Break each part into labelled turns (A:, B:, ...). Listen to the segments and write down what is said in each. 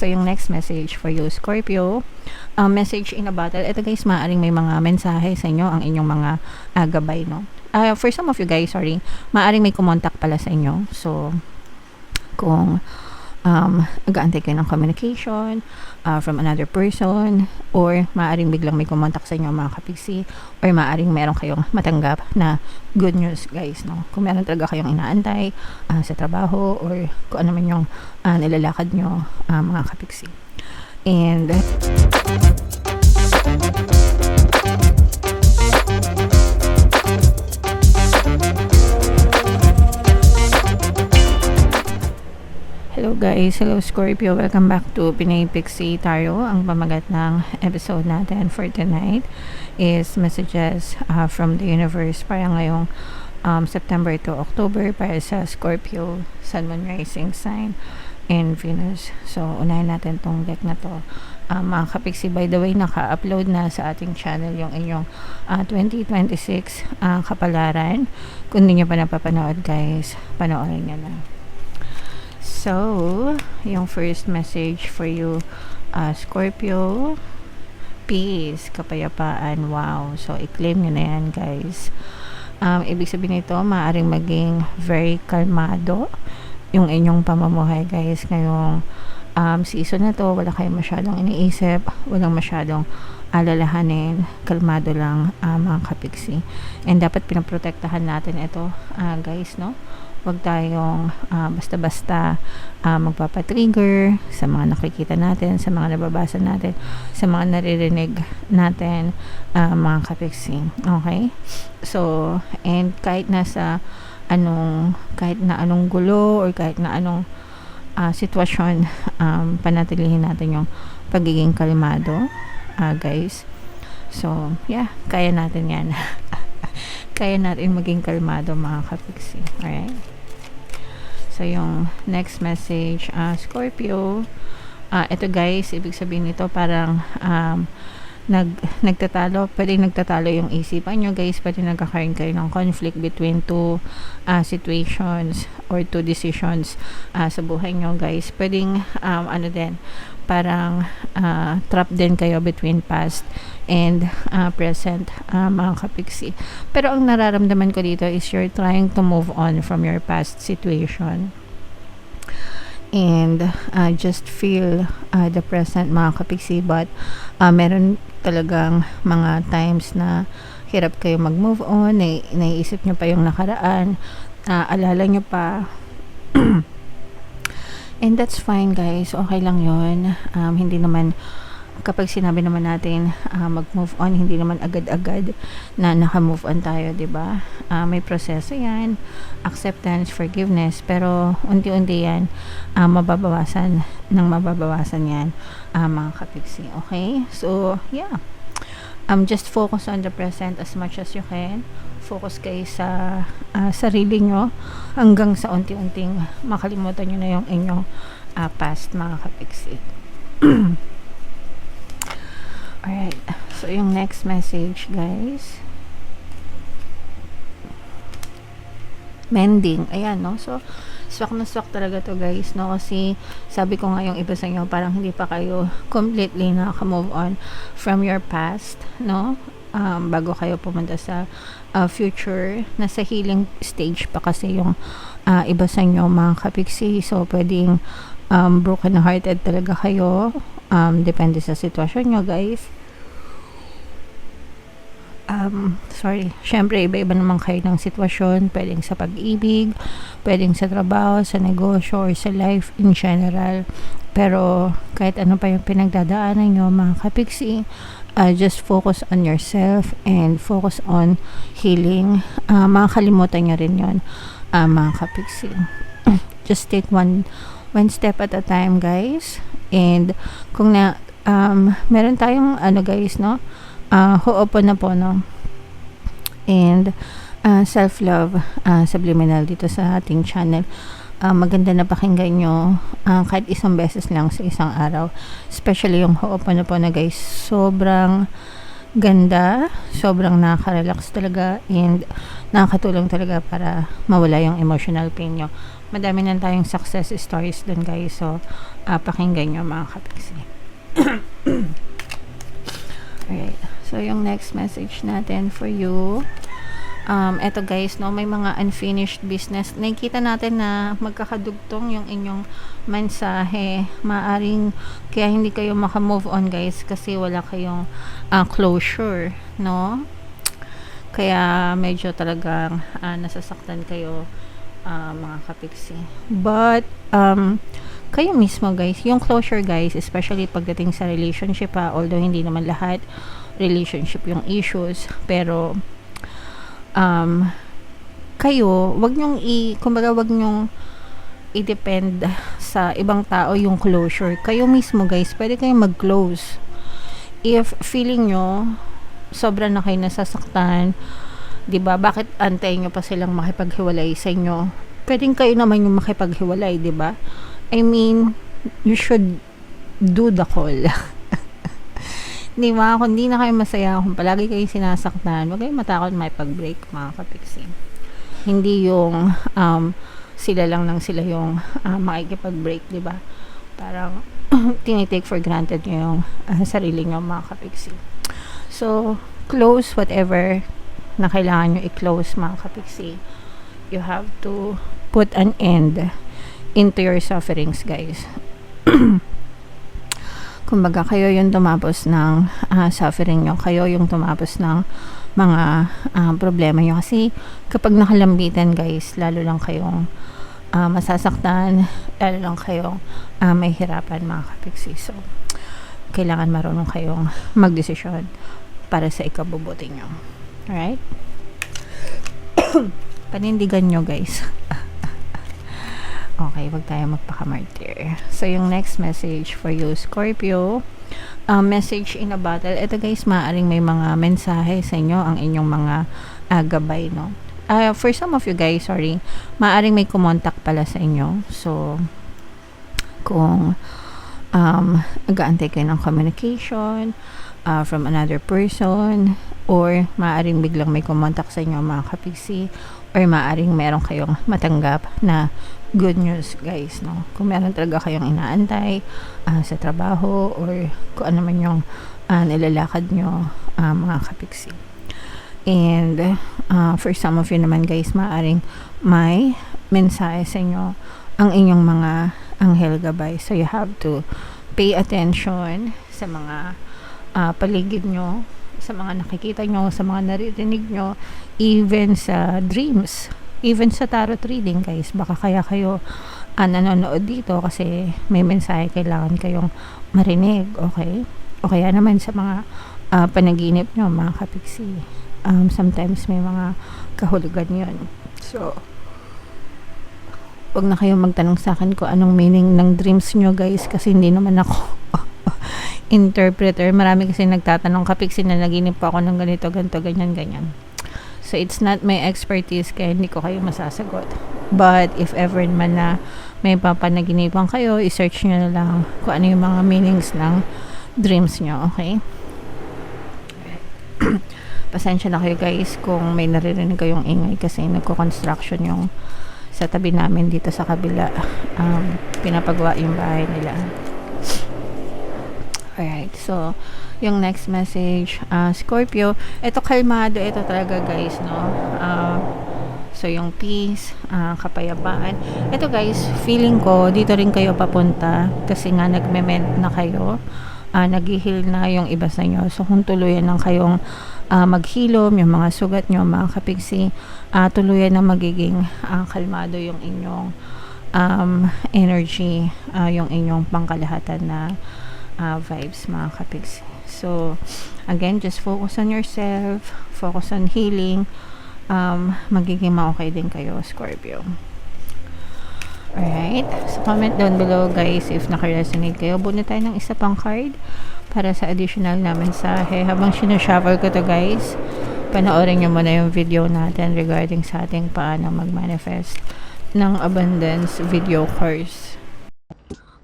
A: So, yung next message for you, Scorpio, message in a bottle. Ito guys, maaaring may mga mensahe sa inyo, ang inyong mga gabay, no? For some of you guys, sorry, maaaring may kumontak pala sa inyo. So, kung nag-aantay kayo ng communication from another person, or maaaring biglang may kumontak sa inyo mga kapiksi, or maaaring meron kayong matanggap na good news guys, no? Kung meron talaga kayong inaantay sa trabaho, or kung ano man yung nilalakad nyo mga kapiksi. And hello guys, hello Scorpio, welcome back to Pinay Pixie Tarot. Ang pamagat ng episode natin for tonight is messages from the universe para ngayong September to October para sa Scorpio, Sun, Moon, Rising sign and Venus. So unahin natin tong deck na to. Mga kapiksi, by the way, naka-upload na sa ating channel yung inyong 2026 kapalaran. Kung hindi nyo pa napapanood guys, panoorin nyo na. So, yung first message for you, Scorpio, peace, kapayapaan, wow. So, i-claim nyo na yan, guys. Ibig sabihin nito, maaaring maging very kalmado yung inyong pamumuhay, guys. Ngayong season na to, wala kayong masyadong iniisip, walang masyadong alalahanin, kalmado lang mga kapiksi. And dapat pinaprotektahan natin ito, guys, no? Huwag tayong basta-basta magpapatrigger sa mga nakikita natin, sa mga nababasa natin, sa mga naririnig natin, mga kapiksi. Okay? So, and kahit na anong gulo, or kahit na anong sitwasyon, panatilihin natin yung pagiging kalmado, guys. So, yeah, kaya natin yan. Kaya natin maging kalmado mga kapiksi. Alright? So, yung next message, Scorpio, ito guys, ibig sabihin nito parang pwedeng nagtatalo yung isipan nyo guys, pwedeng nagkakaroon kayo ng conflict between two situations or two decisions sa buhay nyo guys. Pwedeng parang trap din kayo between past and present mga kapiksi. Pero ang nararamdaman ko dito is you're trying to move on from your past situation and just feel the present mga kapiksi, but meron talagang mga times na hirap kayo mag-move on, naiisip nyo pa yung nakaraan, alala nyo pa and that's fine guys, okay lang yun. Hindi naman, kapag sinabi naman natin mag-move on, hindi naman agad-agad na naka-move on tayo, 'di ba? May proseso 'yan, acceptance, forgiveness, pero unti-unti 'yan mababawasan 'yan, mga kapiksi. Okay? So, yeah. Just focus on the present as much as you can. Focus kayo sa sarili nyo hanggang sa unti-unting makalimutan nyo na yung inyong past, mga kapiksi. Alright, so yung next message guys, mending, ayan no, so swak na swak talaga to guys, no, kasi sabi ko nga yung iba sa inyo parang hindi pa kayo completely naka-move on from your past, no, bago kayo pumunta sa future, nasa healing stage pa kasi yung iba sa inyo mga kapiksi. So pwedeng broken hearted talaga kayo, depende sa sitwasyon nyo guys. Syempre iba-iba naman kayo ng sitwasyon, pwedeng sa pag-ibig, pwedeng sa trabaho, sa negosyo, or sa life in general. Pero kahit ano pa yung pinagdadaanan nyo mga kapiksi, just focus on yourself and focus on healing. Makakalimutan nyo rin yun, mga kapiksi. Just take one step at a time guys. And kung meron tayong guys, no, Ho'oponopono and self-love, subliminal dito sa ating channel. Maganda na pakinggan nyo kahit isang beses lang sa isang araw, especially yung Ho'oponopono guys. Sobrang ganda, sobrang nakaka-relax talaga, and nakakatulong talaga para mawala yung emotional pain nyo Madami na tayong success stories dun guys. So, pakinggan nyo mga kapiksi. Alright. So, yung next message natin for you. Eto guys, no, may mga unfinished business. Nakikita natin na magkakadugtong yung inyong mensahe. Maaring kaya hindi kayo maka-move on guys kasi wala kayong closure, no? Kaya medyo talagang nasasaktan kayo mga kapiksi. But kayo mismo guys, yung closure guys, especially pagdating sa relationship although hindi naman lahat relationship yung issues, pero kayo, wag nyong kumbaga wag nyong i-depend sa ibang tao yung closure. Kayo mismo guys, pwede kayong mag-close. If feeling nyo sobra na kayo nasasaktan, 'di ba? Bakit antayin nyo pa silang makipaghiwalay sa inyo? Pwedeng kayo naman yung makipaghiwalay, 'di ba? I mean, you should do the call. Di ba? Kung di na kayo masaya, kung palagi kayo sinasaktan, wag kayong matakot makipag-break mga kapiksi. Hindi yung sila lang nang sila yung makikipag-break, di ba? Parang tinitake for granted nyo yung sarili nyo mga kapiksi. So, close whatever na kailangan nyo i-close mga kapiksi. You have to put an end into your sufferings guys. Kumbaga, kayo yung tumapos ng suffering nyo. Kayo yung tumapos ng mga problema nyo. Kasi, kapag nakalambitan, guys, lalo lang kayong masasaktan, lalo lang kayong may hirapan, mga kapiksi. So, kailangan marunong kayong magdesisyon para sa ikabubuti nyo. Alright? Panindigan nyo, guys. Okay, wag tayo magpaka-martyr. So, yung next message for you, Scorpio, message in a battle. Ito guys, maaaring may mga mensahe sa inyo, ang inyong mga gabay, no? For some of you guys, sorry, maaaring may kumontak pala sa inyo. So, kung nag-aantay kayo ng communication from another person, or maaaring biglang may kumontak sa inyo mga kapiksi, or maaaring meron kayong matanggap na good news guys, no? Kung meron talaga kayong inaantay sa trabaho or kung ano man yung nilalakad nyo mga kapiksi. And for some of you naman guys, maaaring may mensahe sa inyo ang inyong mga anghel gabay. So you have to pay attention sa mga paligid nyo, sa mga nakikita nyo, sa mga naririnig nyo, even sa dreams, even sa tarot reading guys. Baka kaya kayo nanonood dito kasi may mensahe kailangan kayong marinig, okay? O kaya naman sa mga panaginip nyo mga kapiksi, sometimes may mga kahulugan yun. So, wag na kayong magtanong sa akin kung anong meaning ng dreams nyo guys, kasi hindi naman ako interpreter. Marami kasi nagtatanong, kapiksi na naginip po ako ng ganito, ganito, ganyan, ganyan. So, it's not my expertise kaya hindi ko kayo masasagot. But, if ever man na may papanaginipan kayo, i-search nyo na lang kung ano yung mga meanings ng dreams nyo, okay? Pasensya na kayo guys kung may naririnig kayong ingay kasi nagko-construction yung sa tabi namin dito sa kabila. Pinapagawa yung bahay nila. Alright, so yung next message, Scorpio, ito kalmado, ito talaga guys, no? So yung peace, kapayapaan. Ito guys, feeling ko dito rin kayo papunta kasi nga nagme-mend na kayo, nag-heal na yung iba sa inyo. So kung tuluyan lang kayong maghilom, yung mga sugat nyo, mga kapiksi, tuluyan na magiging kalmado yung inyong energy, yung inyong pangkalahatan na vibes mga kapiksi. So again, just focus on yourself, focus on healing, magiging ma-okay din kayo, Scorpio. Alright, so comment down below guys if naka-resonate kayo. Buno tayo ng isa pang card para sa additional na mensahe. Habang sinushuffle ko to guys, panoorin nyo muna yung video natin regarding sa ating paano mag-manifest ng abundance video course.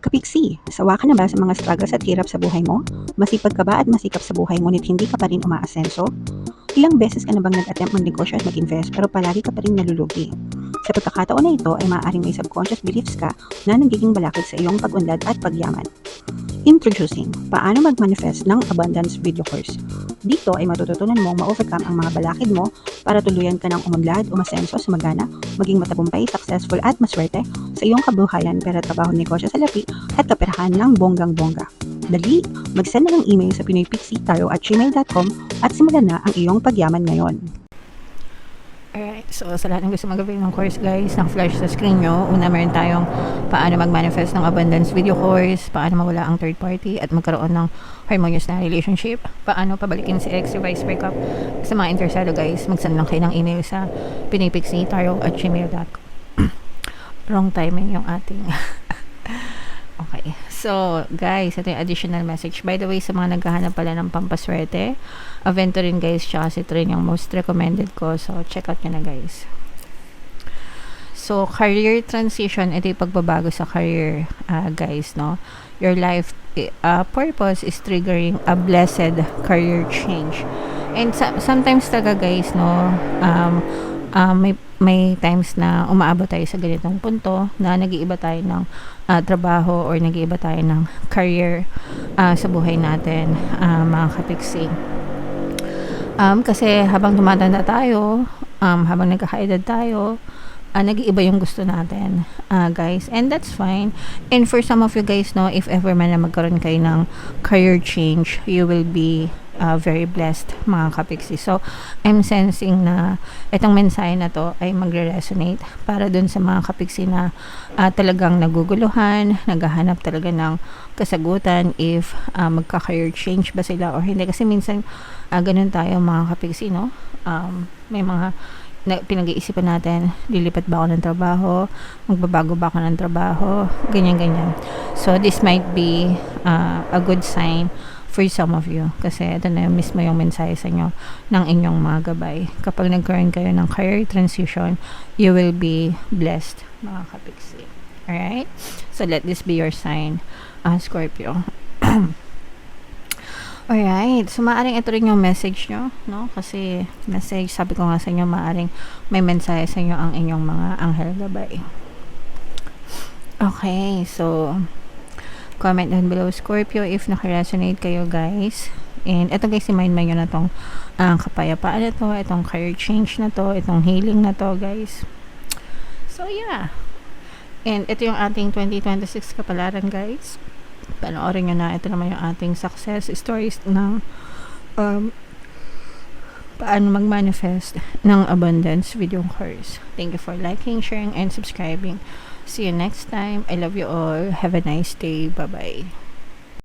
B: Kapiksi, sawa ka na ba sa mga struggles at hirap sa buhay mo? Masipag ka ba at masikap sa buhay ngunit hindi ka pa rin umaasenso? Ilang beses ka na bang nag-attempt magnegosyo at mag-invest pero palagi ka pa rin nalulugi? Sa pagkakataon na ito ay maaaring may subconscious beliefs ka na nagiging balakid sa iyong pag-unlad at pagyaman. Introducing, paano mag-manifest ng abundance video course. Dito ay matututunan mong ma-overcome ang mga balakid mo para tuluyan ka ng umunlad, umasenso, sumagana, maging matagumpay, successful at maswerte sa iyong kabuhayan, pera, trabaho, negosyo, salapi at kaperahan ng bonggang-bongga. Dali, mag-send na ng email sa pinoypixie@gmail.com at simulan na ang iyong pagyaman ngayon.
A: Alright, so sa lahat ng gusto mag-avail ng course guys, naka-flash sa screen nyo. Una, meron tayong paano mag-manifest ng abundance video course, paano mawala ang third party at magkaroon ng harmonious na relationship, paano pabalikin si ex, reverse breakup. Sa mga interesado guys, mag-send lang kayo ng email sa pinoypixie@gmail.com. Wrong timing yung ating okay. So, guys, ito yung additional message. By the way, sa mga naghahanap pala ng pampaswerte, Aventurin guys, tsaka si Trin yung most recommended ko. So, check out nyo na guys. So, career transition, ito yung pagbabago sa career, guys, no? Your life purpose is triggering a blessed career change. And sometimes talaga guys, no, may times na umaabot tayo sa ganitong punto na nag-iiba tayo ng trabaho or nag-iiba tayo ng career sa buhay natin, mga kapiksi. Kasi habang tumatanda tayo, habang nagkakaedad tayo, nag-iiba yung gusto natin, guys, and that's fine. And for some of you guys, no, if ever man na magkaroon kayo ng career change, you will be very blessed, mga kapiksi. So, I'm sensing na itong mensahe na to ay magre-resonate para dun sa mga kapiksi na talagang naguguluhan, naghahanap talaga ng kasagutan if magka-career change ba sila or hindi. Kasi minsan, ganun tayo mga kapiksi, no? May mga pinag-iisipan natin, lilipat ba ako ng trabaho, magbabago ba ako ng trabaho, ganyan-ganyan. So, this might be a good sign for some of you, kasi ito na mismo yung mensahe sa inyo ng inyong mga gabay. Kapag nagkaroon kayo ng career transition, you will be blessed, mga kapiksi. Alright? So, let this be your sign, Scorpio. Alright, so maaring ito rin yung message nyo, no? Kasi message, sabi ko nga sa inyo, maaring may mensahe sa inyo ang inyong mga anghel gabay. Okay, so comment down below, Scorpio, if naka-resonate kayo guys. And ito guys, i-mind nyo na tong kapayapaan na to, itong career change na to, itong healing na to guys. So yeah, and ito yung ating 2026 kapalaran guys. Panoorin nyo na. Ito naman yung ating success stories ng paano mag-manifest ng abundance video course. Thank you for liking, sharing, and subscribing. See you next time. I love you all. Have a nice day. Bye-bye.